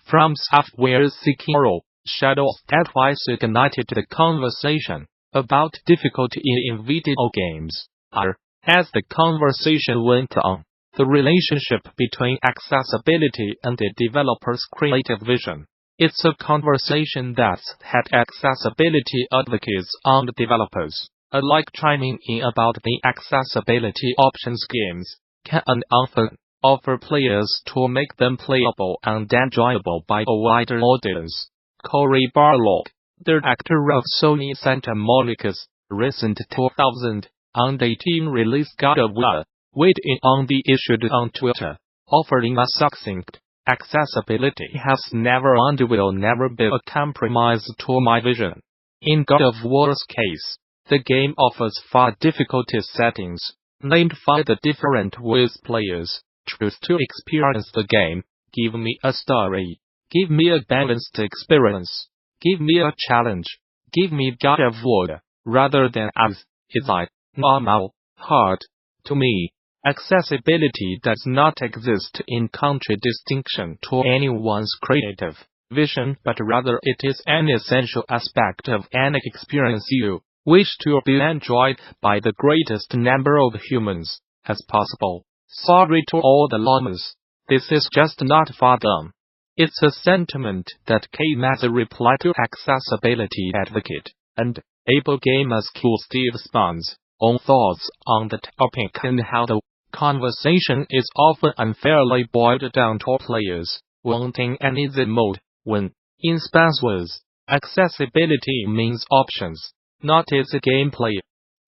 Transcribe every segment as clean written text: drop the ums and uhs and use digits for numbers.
from software Sekiro, Shadows twice ignited the conversation about difficulty in video games. As the conversation went on, the relationship between accessibility and the developer's creative vision. It's a conversation that's had accessibility advocates and developers alike chiming in about the accessibility options games can and often offer players to make them playable and enjoyable by a wider audience. Cory Barlog, the actor of Sony Santa Monica's recent 2018 release God of War, weighed in on the issue on Twitter, offering a succinct, "Accessibility has never and will never be a compromise to my vision." In God of War's case, the game offers 5 difficulty settings, named 5 the different ways players choose to experience the game. Give me a story. Give me a balanced experience. Give me a challenge. Give me God of War, rather than as, easy, normal, hard. To me, accessibility does not exist in contradistinction to anyone's creative vision, but rather it is an essential aspect of any experience you wish to be enjoyed by the greatest number of humans as possible. Sorry to all the llamas. This is just not for them. It's a sentiment that came as a reply to accessibility advocate and able gamers Cool Steve Spawn's own thoughts on the topic and how the conversation is often unfairly boiled down to players wanting an easy mode, when, in Spawn's words, accessibility means options, not easy gameplay.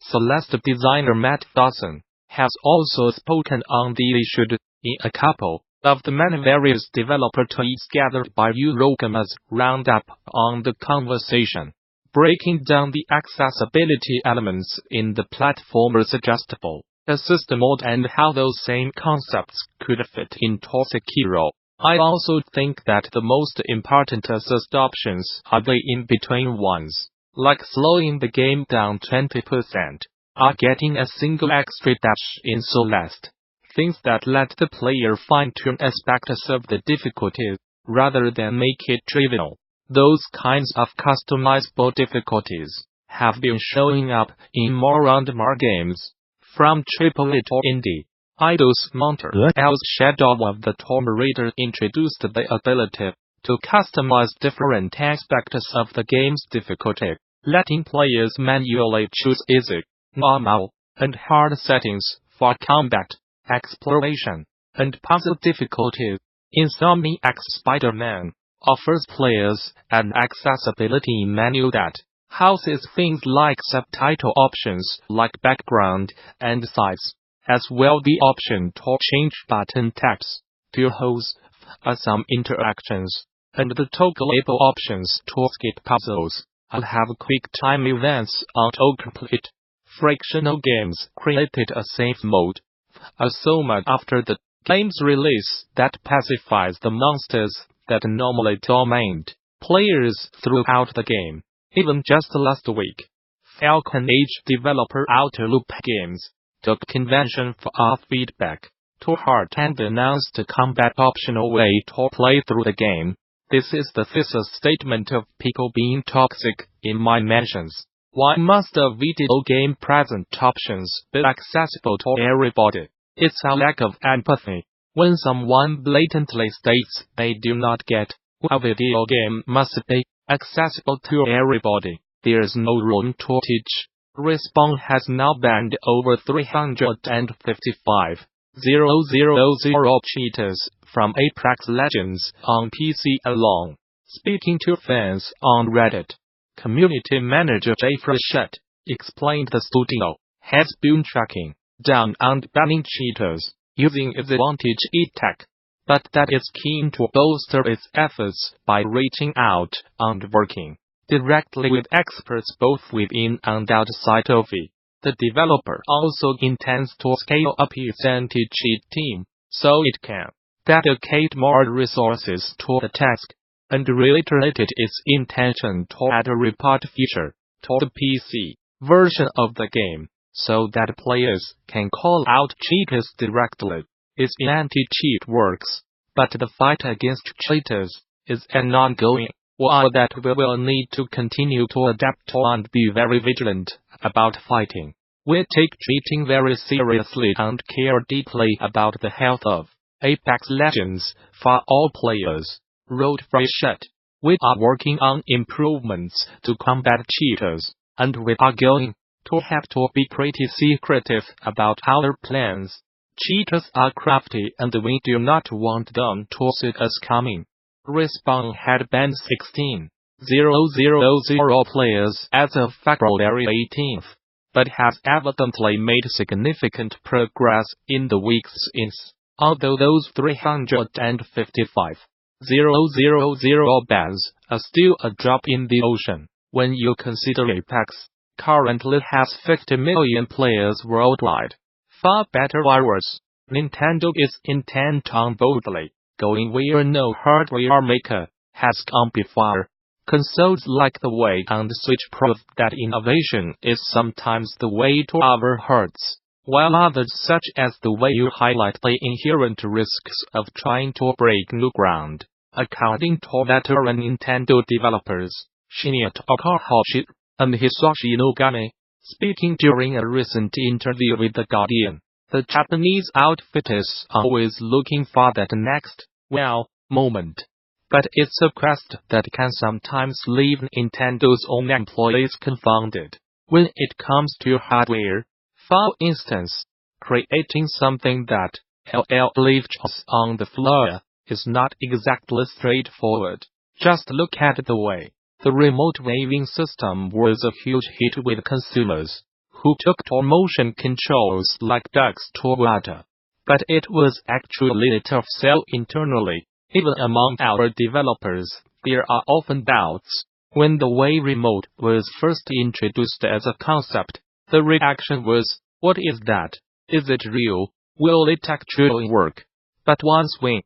Celeste designer Matt Dawson has also spoken on the issue in a couple of the many various developer tweets gathered by Eurogamer's roundup on the conversation, breaking down the accessibility elements in the platformer's adjustable assist mode and how those same concepts could fit into Sekiro. I also think that the most important assist options are the in-between ones, like slowing the game down 20%, or getting a single extra dash in Celeste. Things that let the player fine-tune aspects of the difficulties, rather than make it trivial. Those kinds of customizable difficulties have been showing up in more and more games, from AAA to indie. Eidos Montreal's Shadow of the Tomb Raider introduced the ability to customize different aspects of the game's difficulty, letting players manually choose easy, normal, and hard settings for combat, exploration, and puzzle difficulties. Insomniac's Spider-Man offers players an accessibility menu that houses things like subtitle options like background and size, as well the option to change button taps, to host some interactions, and the toggleable options to skip puzzles and have quick time events autocomplete. Frictional Games created a safe mode, a summon after the game's release that pacifies the monsters that normally torment players throughout the game. Even just last week, Falcon Age developer Outer Loop Games took convention for feedback to heart and announced a combat optional way to play through the game. This is the thesis statement of people being toxic in my mentions. Why must a video game present options be accessible to everybody? It's a lack of empathy. When someone blatantly states they do not get why a video game must be accessible to everybody, there's no room to teach. Respawn has now banned over 355,000 cheaters from Apex Legends on PC alone. Speaking to fans on Reddit, community manager Jay Frechette explained the studio has been tracking down and banning cheaters using its Advantage tech, but that it's keen to bolster its efforts by reaching out and working directly with experts both within and outside of it. The developer also intends to scale up its anti-cheat team, so it can dedicate more resources to the task, and reiterated its intention to add a report feature to the PC version of the game, so that players can call out cheaters directly. Its anti-cheat works, but the fight against cheaters is an ongoing one that we will need to continue to adapt to and be very vigilant about fighting. We take cheating very seriously and care deeply about the health of Apex Legends for all players. Wrote Freshet. We are working on improvements to combat cheaters, and we are going to have to be pretty secretive about our plans. Cheaters are crafty and we do not want them to see us coming. Respawn had banned 16,000 players as of February 18th, but has evidently made significant progress in the weeks since, although those 355,000 bans are still a drop in the ocean. When you consider Apex currently has 50 million players worldwide. For better or worse, Nintendo is intent on boldly going where no hardware maker has gone before. Consoles like the Wii and Switch prove that innovation is sometimes the way to our hearts, while others such as the Wii U highlight the inherent risks of trying to break new ground. According to veteran Nintendo developers Shinya Takahashi and Hisashi Nogami, speaking during a recent interview with The Guardian, the Japanese outfit is always looking for that next, moment. But it's a quest that can sometimes leave Nintendo's own employees confounded. When it comes to hardware, for instance, creating something that leaves on the floor is not exactly straightforward. Just look at the way the remote waving system was a huge hit with consumers, who took to motion controls like ducks to water. But it was actually a tough sell internally. Even among our developers, there are often doubts. When the Wii Remote was first introduced as a concept, the reaction was, what is that? Is it real? Will it actually work? But once we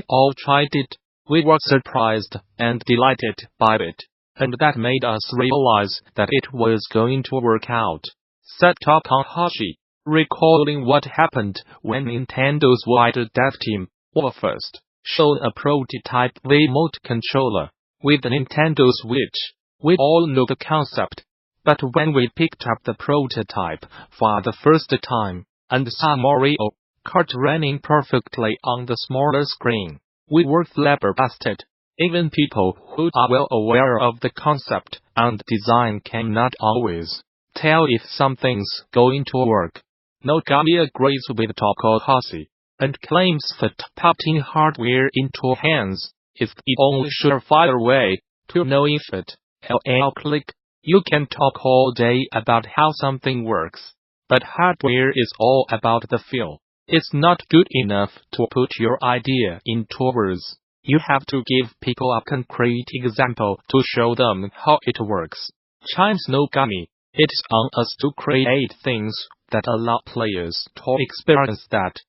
all tried it, we were surprised and delighted by it. And that made us realize that it was going to work out, said Takahashi, recalling what happened when Nintendo's wider dev team were first shown a prototype remote controller with the Nintendo Switch. We all knew the concept, but when we picked up the prototype for the first time and saw Mario Kart running perfectly on the smaller screen, we were flabbergasted. Even people who are well aware of the concept and design cannot always tell if something's going to work. Nogami agrees with Takahashi and claims that putting hardware into hands is the only surefire way to know if it click. You can talk all day about how something works, but hardware is all about the feel. It's not good enough to put your idea into words. You have to give people a concrete example to show them how it works. Chimes Nogami, it's on us to create things that allow players to experience that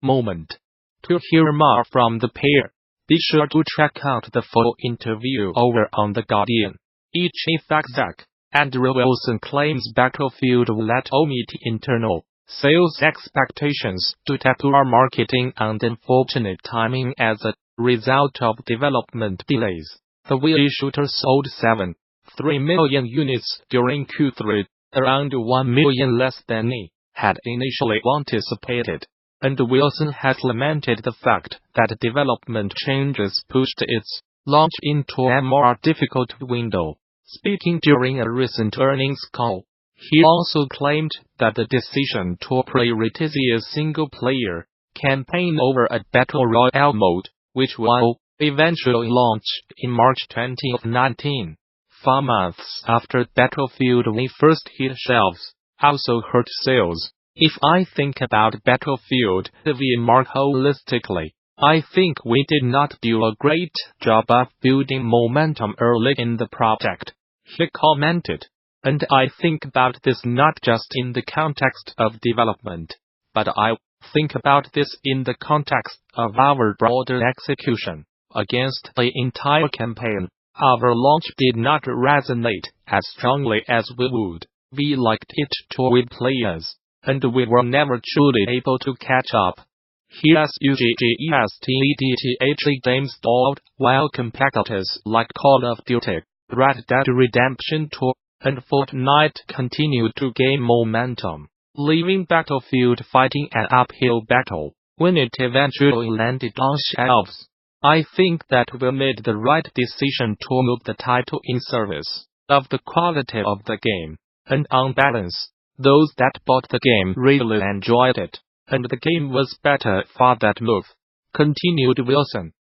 moment. To hear more from the pair, be sure to check out the full interview over on The Guardian. Chief Exec Andrew Wilson claims Battlefield will let meet internal sales expectations due to poor marketing and unfortunate timing as a result of development delays. The Wii shooter sold 7.3 million units during Q3, around 1 million less than he had initially anticipated. And Wilson has lamented the fact that development changes pushed its launch into a more difficult window. Speaking during a recent earnings call, he also claimed that the decision to prioritize a single-player campaign over a Battle Royale mode, which will eventually launch in March 2019, 4 months after Battlefield V first hit shelves, also hurt sales. If I think about Battlefield V more holistically, I think we did not do a great job of building momentum early in the project, he commented. And I think about this not just in the context of development, but I think about this in the context of our broader execution. Against the entire campaign, our launch did not resonate as strongly as we would. We liked it to with players, and we were never truly able to catch up. HSUGGESTEDTH games stalled, while competitors like Call of Duty, Red Dead Redemption 2, and Fortnite continued to gain momentum, leaving Battlefield fighting an uphill battle when it eventually landed on shelves. I think that we made the right decision to move the title in service of the quality of the game, and on balance, those that bought the game really enjoyed it, and the game was better for that move, continued Wilson.